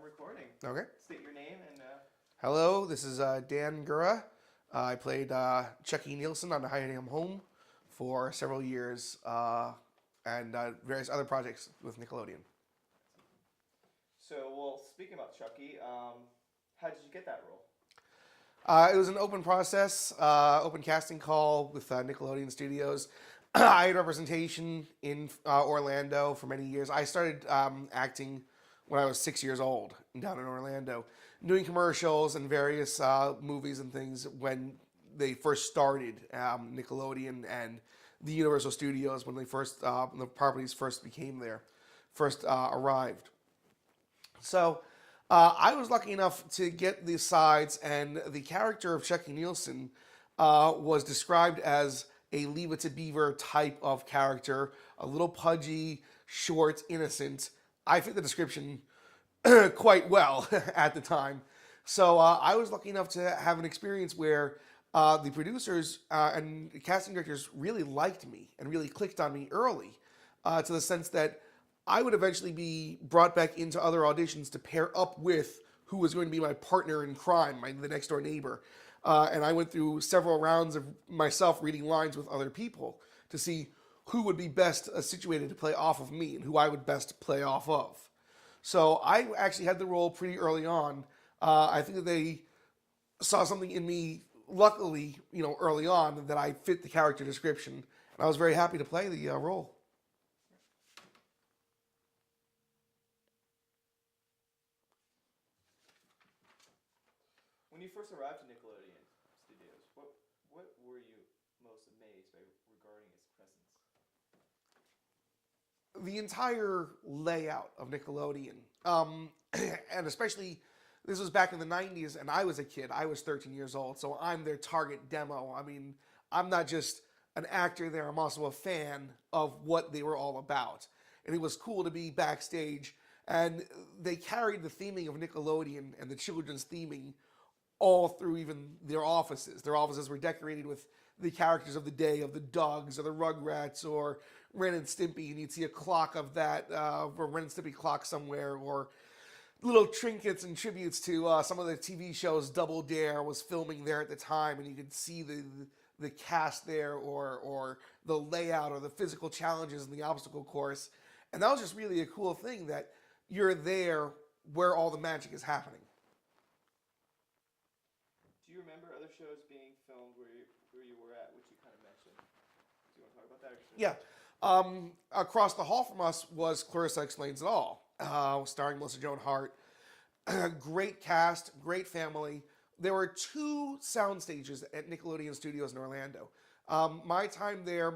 recording. Okay. State your name and. Hello, this is Dan Gura. I played Chucky Nielsen on the Hiding Home for several years and various other projects with Nickelodeon. So, well, speaking about Chucky, how did you get that role? It was an open process, open casting call with Nickelodeon Studios. I had representation in Orlando for many years. I started acting when I was 6 years old down in Orlando, doing commercials and various movies and things when they first started Nickelodeon and the Universal Studios when they first the properties first became there, first arrived. So I was lucky enough to get the sides, and the character of Chucky Nielsen was described as a Leave It to Beaver type of character, a little pudgy, short, innocent. I fit the description quite well at the time. So I was lucky enough to have an experience where the producers and casting directors really liked me and really clicked on me early, to the sense that I would eventually be brought back into other auditions to pair up with who was going to be my partner in crime, the next door neighbor. And I went through several rounds of myself reading lines with other people to see who would be best situated to play off of me and who I would best play off of. So I actually had the role pretty early on. I think that they saw something in me, luckily, early on, that I fit the character description. And I was very happy to play the role. When you first arrived to Nickelodeon Studios, what were you most amazed by regarding its presence? The entire layout of Nickelodeon, and especially, this was back in the 90s, and I was a kid. I was 13 years old, so I'm their target demo. I mean, I'm not just an actor there, I'm also a fan of what they were all about. And it was cool to be backstage, and they carried the theming of Nickelodeon and the children's theming all through even their offices. Their offices were decorated with the characters of the day, of the Dogs, or the Rugrats, or Ren and Stimpy, and you'd see a clock of that, or Ren and Stimpy clock somewhere, or little trinkets and tributes to some of the TV shows. Double Dare was filming there at the time, and you could see the cast there, or the layout, or the physical challenges in the obstacle course. And that was just really a cool thing, that you're there where all the magic is happening. Do you remember other shows being filmed where you were at, which you kind of mentioned? Do you want to talk about that? Yeah. Across the hall from us was Clarissa Explains It All, starring Melissa Joan Hart. Great cast, great family. There were 2 sound stages at Nickelodeon Studios in Orlando. My time there,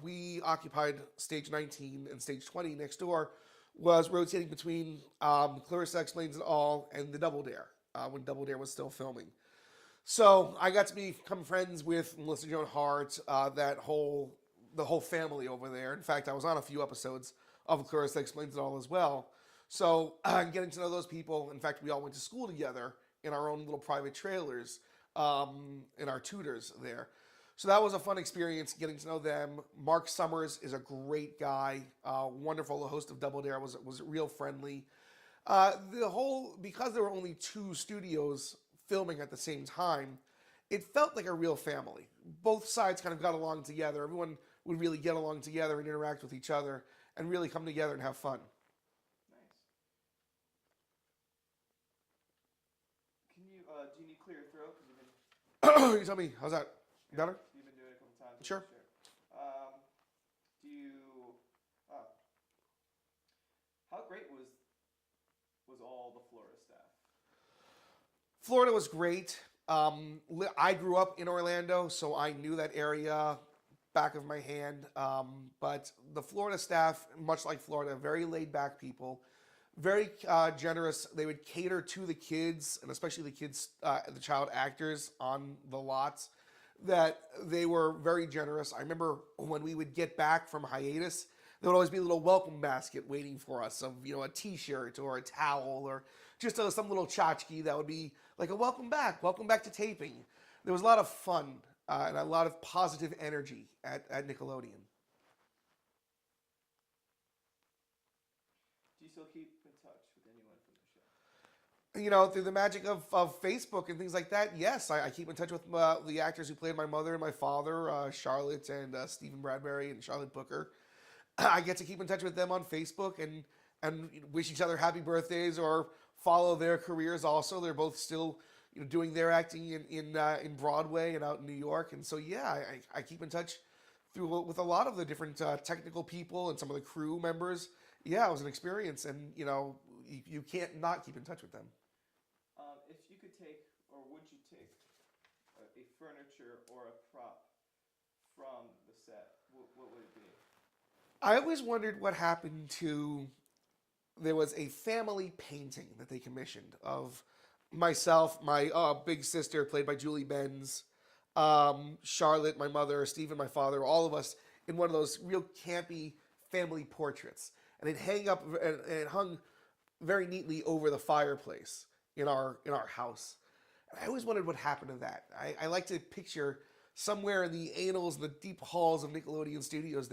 we occupied stage 19, and stage 20 next door was rotating between Clarissa Explains It All and the Double Dare, when Double Dare was still filming. So I got to become friends with Melissa Joan Hart, the whole family over there. In fact, I was on a few episodes of Clarissa Explains It All as well. So getting to know those people. In fact, we all went to school together in our own little private trailers, in our tutors there. So that was a fun experience, getting to know them. Mark Summers is a great guy, wonderful. The host of Double Dare was real friendly. Because there were only 2 studios filming at the same time, it felt like a real family. Both sides kind of got along together. Everyone would really get along together and interact with each other and really come together and have fun. Nice. Do you need to clear your throat? Because you've been... You tell me, how's that? Better? You've been doing it a couple times. Sure. How great was all the Florida staff? Florida was great. I grew up in Orlando, so I knew that area back of my hand. But the Florida staff, much like Florida, very laid back people, very generous. They would cater to the kids, and especially the child actors on the lots, that they were very generous. I remember when we would get back from hiatus, there would always be a little welcome basket waiting for us of, a t-shirt or a towel, or just some little tchotchke that would be like a welcome back to taping. There was a lot of fun and a lot of positive energy at Nickelodeon. Do you still keep in touch with anyone from the show? through the magic of Facebook and things like that, yes, I keep in touch with the actors who played my mother and my father, Charlotte and Stephen Bradbury and Charlotte Booker. I get to keep in touch with them on Facebook and wish each other happy birthdays or follow their careers. Also, they're both still doing their acting in Broadway and out in New York, and so yeah, I keep in touch through with a lot of the different technical people and some of the crew members. Yeah, it was an experience, and you can't not keep in touch with them. If you could take, or would you take, a furniture or a prop from the set, what would it be? I always wondered what happened to. There was a family painting that they commissioned of myself, my big sister, played by Julie Benz, Charlotte, my mother, Stephen, my father, all of us in one of those real campy family portraits, and it hung very neatly over the fireplace in our house. And I always wondered what happened to that. I like to picture somewhere in the annals, the deep halls of Nickelodeon Studios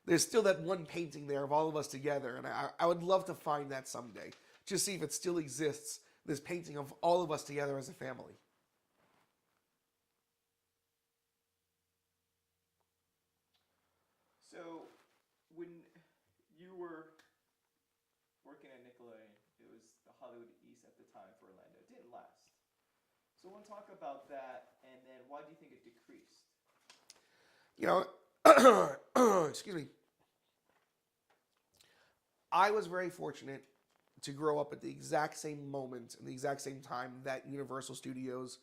there's still that one painting there of all of us together, and I would love to find that someday. Just see if it still exists, this painting of all of us together as a family. So, when you were working at Nickelodeon, it was the Hollywood East at the time for Orlando. It didn't last. So, I want to talk about that, and then why do you think it decreased? Excuse me. I was very fortunate to grow up at the exact same moment and the exact same time that Universal Studios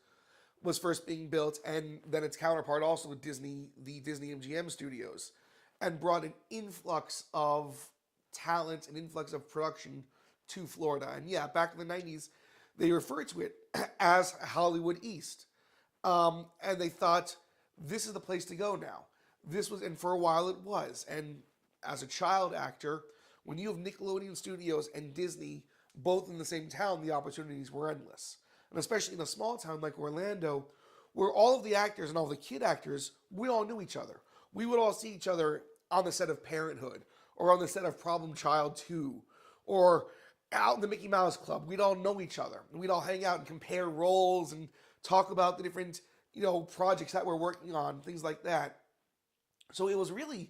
was first being built, and then its counterpart also with Disney, the Disney MGM Studios, and brought an influx of talent, an influx of production to Florida. And yeah, back in the 90s, they referred to it as Hollywood East. And they thought, this is the place to go now. And for a while it was. And as a child actor, when you have Nickelodeon Studios and Disney both in the same town, the opportunities were endless. And especially in a small town like Orlando, where all of the actors and all the kid actors, we all knew each other. We would all see each other on the set of Parenthood, or on the set of Problem Child 2, or out in the Mickey Mouse Club. We'd all know each other. And we'd all hang out and compare roles and talk about the different, projects that we're working on, things like that. So it was really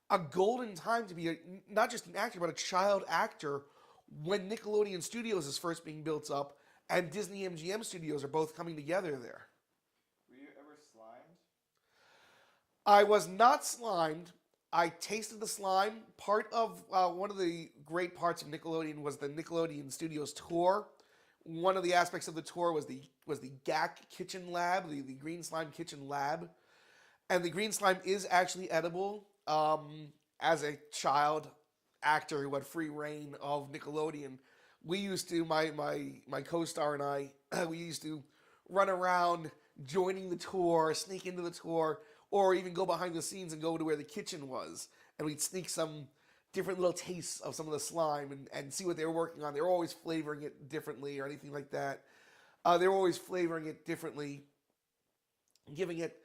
a golden time to be not just an actor, but a child actor when Nickelodeon Studios is first being built up and Disney MGM Studios are both coming together there. Were you ever slimed? I was not slimed. I tasted the slime. Part of one of the great parts of Nickelodeon was the Nickelodeon Studios tour. One of the aspects of the tour was the GAC Kitchen Lab, the Green Slime Kitchen Lab. And the green slime is actually edible. As a child actor who had free reign of Nickelodeon, we used to, my co-star and I, we used to run around joining the tour, sneak into the tour, or even go behind the scenes and go to where the kitchen was. And we'd sneak some different little tastes of some of the slime and see what they were working on. They were always flavoring it differently or anything like that. They were always flavoring it differently, giving it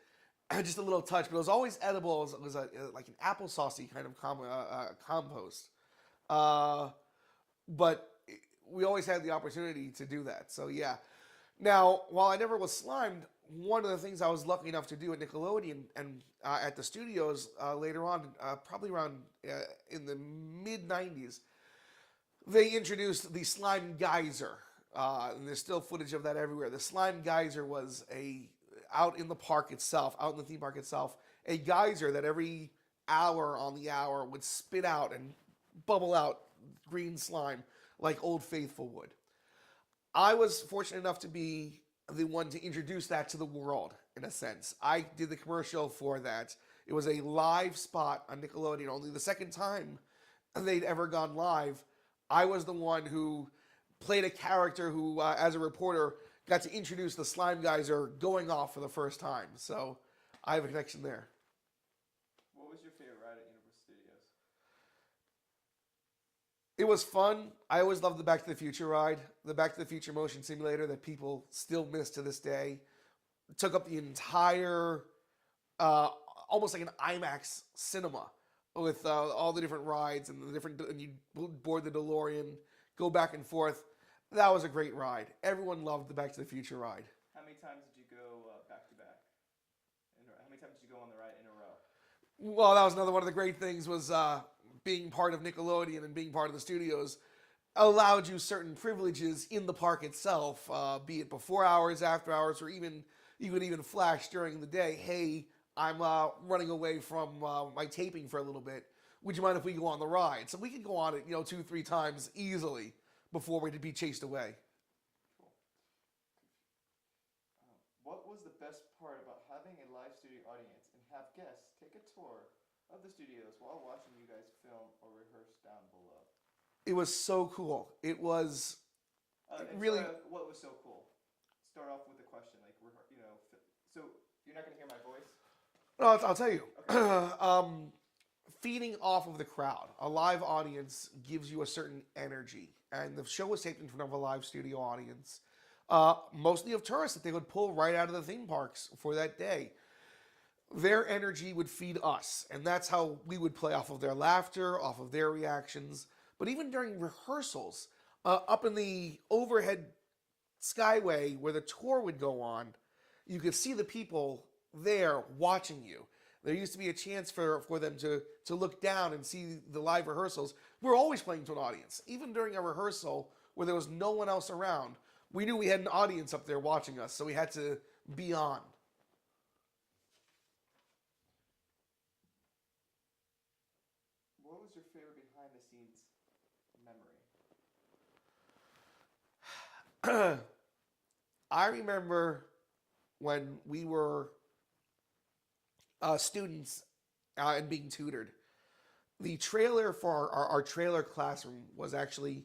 just a little touch, but it was always edible. It was like an applesaucey kind of compost. But we always had the opportunity to do that. So yeah. Now, while I never was slimed, one of the things I was lucky enough to do at Nickelodeon and at the studios later on, probably around in the mid-90s, they introduced the Slime Geyser. And there's still footage of that everywhere. The Slime Geyser was out in the park itself, out in the theme park itself, a geyser that every hour on the hour would spit out and bubble out green slime like Old Faithful would. I was fortunate enough to be the one to introduce that to the world, in a sense. I did the commercial for that. It was a live spot on Nickelodeon, only the second time they'd ever gone live. I was the one who played a character who, as a reporter, got to introduce the Slime Geyser going off for the first time. So I have a connection there. What was your favorite ride at Universal Studios? It was fun. I always loved the Back to the Future ride. The Back to the Future motion simulator that people still miss to this day. It took up the entire, almost like an IMAX cinema with all the different rides and you board the DeLorean, go back and forth. That was a great ride. Everyone loved the Back to the Future ride. How many times did you go back to back? How many times did you go on the ride in a row? Well, that was another one of the great things was being part of Nickelodeon and being part of the studios allowed you certain privileges in the park itself, be it before hours, after hours, or even you could even flash during the day. Hey, I'm running away from my taping for a little bit. Would you mind if we go on the ride? So we could go on it, 2, 3 times easily before we'd be chased away. Cool. What was the best part about having a live studio audience and have guests take a tour of the studios while watching you guys film or rehearse down below? It was so cool. It was really. What was so cool? Start off with a question, like so you're not gonna hear my voice. No, I'll tell you. Okay. Feeding off of the crowd. A live audience gives you a certain energy. And the show was taped in front of a live studio audience, mostly of tourists that they would pull right out of the theme parks for that day. Their energy would feed us, and that's how we would play off of their laughter, off of their reactions. But even during rehearsals, up in the overhead skyway where the tour would go on, you could see the people there watching you. There used to be a chance for them to look down and see the live rehearsals. We're always playing to an audience. Even during a rehearsal where there was no one else around, we knew we had an audience up there watching us, so we had to be on. What was your favorite behind the scenes memory? I remember when we were students and being tutored. The trailer for our trailer classroom was actually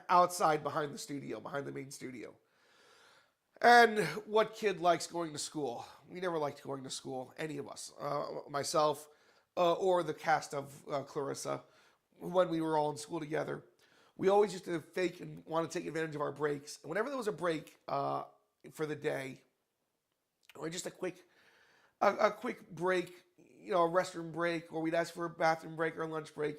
outside behind the studio, behind the main studio. And what kid likes going to school? We never liked going to school, any of us. Myself or the cast of Clarissa, when we were all in school together. We always used to fake and want to take advantage of our breaks. And whenever there was a break for the day, or just a quick break, a restroom break, or we'd ask for a bathroom break or a lunch break.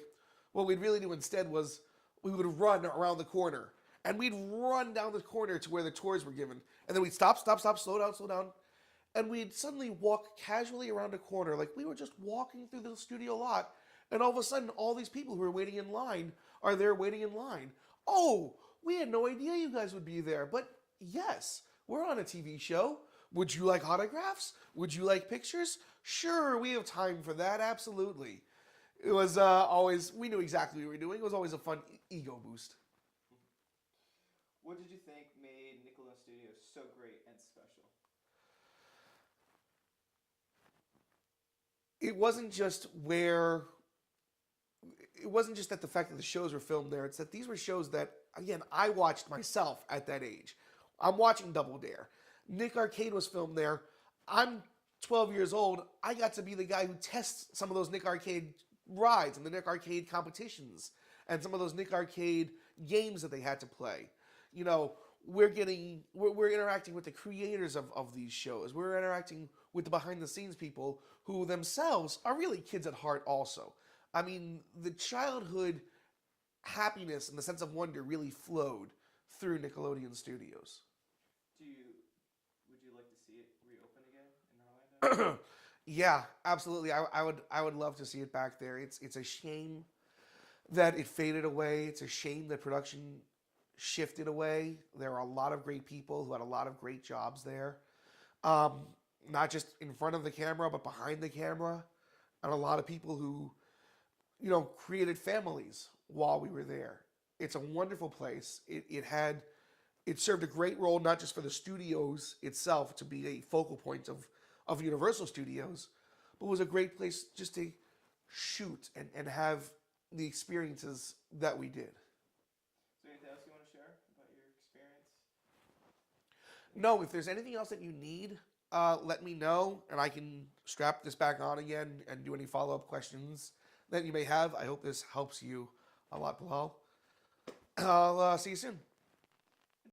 What we'd really do instead was we would run around the corner. And we'd run down the corner to where the tours were given. And then we'd stop, slow down. And we'd suddenly walk casually around a corner like we were just walking through the studio lot. And all of a sudden, all these people who are waiting in line are there waiting in line. Oh, we had no idea you guys would be there. But yes, we're on a TV show. Would you like autographs? Would you like pictures? Sure, we have time for that, absolutely. It was always, we knew exactly what we were doing. It was always a fun ego boost. What did you think made Nickelodeon Studios so great and special? It wasn't just that the fact that the shows were filmed there. It's that these were shows that, again, I watched myself at that age. I'm watching Double Dare. Nick Arcade was filmed there. I'm 12 years old. I got to be the guy who tests some of those Nick Arcade rides and the Nick Arcade competitions and some of those Nick Arcade games that they had to play. We're interacting with the creators of these shows. We're interacting with the behind the scenes people who themselves are really kids at heart also. I mean, the childhood happiness and the sense of wonder really flowed through Nickelodeon Studios. Would you like to see it reopen again in Orlando? Yeah, absolutely. I would love to see it back there. It's a shame that it faded away. It's a shame that production shifted away. There are a lot of great people who had a lot of great jobs there. Not just in front of the camera, but behind the camera. And a lot of people who, created families while we were there. It's a wonderful place. It served a great role, not just for the studios itself to be a focal point of Universal Studios, but was a great place just to shoot and have the experiences that we did. Is there anything else you want to share about your experience? No, if there's anything else that you need, let me know, and I can strap this back on again and do any follow-up questions that you may have. I hope this helps you a lot, Bilal. I'll see you soon.